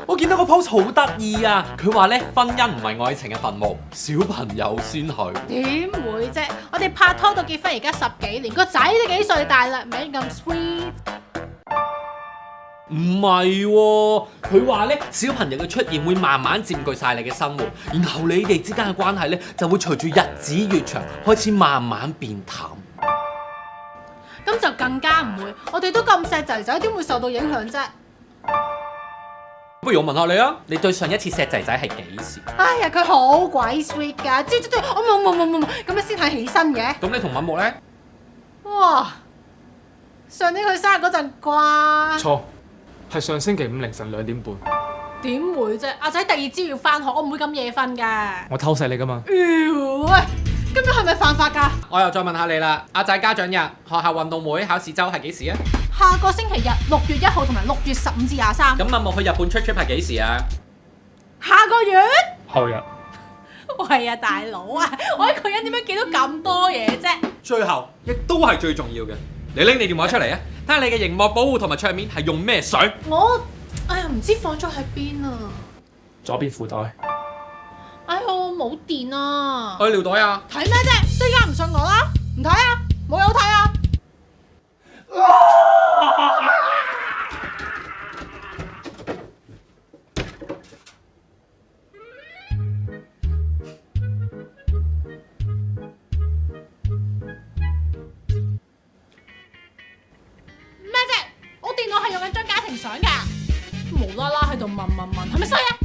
我見到個 post 好得意啊！佢話咧婚姻唔係愛情嘅墳墓，小朋友先去。點會啫？我哋拍拖到結婚而家10幾年，個仔都幾歲大啦，咪咁 sweet。唔係喎，佢話咧小朋友嘅出現會慢慢佔據晒你嘅生活，然後你哋之間嘅關係咧就會隨住日子越長開始慢慢變淡。咁就更加唔會，我哋都咁錫仔仔，點會受到影響啫？不如我問下你啊，你對上一次錫仔仔係幾時？哎呀，佢好鬼 sweet 㗎，我冇，咁樣先係起身嘅。咁你同敏木咧？哇！上年佢生日嗰陣啩？錯，係上星期五凌晨2點半。點會啫？阿仔第二朝要返學，我唔會咁夜瞓㗎。我偷錫你㗎嘛？喂，咁樣係咪犯法㗎？我又再問下你啦，阿仔家長日學校運動會考試周係幾時啊？下個星期日6月1號同埋6月15至23。咁敏木去日本出 trip 係幾時啊？下個月？後日。喂啊，大佬啊，我一個人點樣記到咁多嘢啫？最後亦都係最重要嘅，你拎你電話出嚟啊！睇下你嘅熒幕保護同埋桌面係用咩水？哎呀，唔知放咗喺邊啊！左邊褲袋。哎呦，冇電啊！去尿袋啊！睇咩啫？即刻唔信我啦！唔睇啊！冇有睇啊！咩啫？我電腦係用緊張家庭相㗎，無啦啦喺度問，係咪衰啊？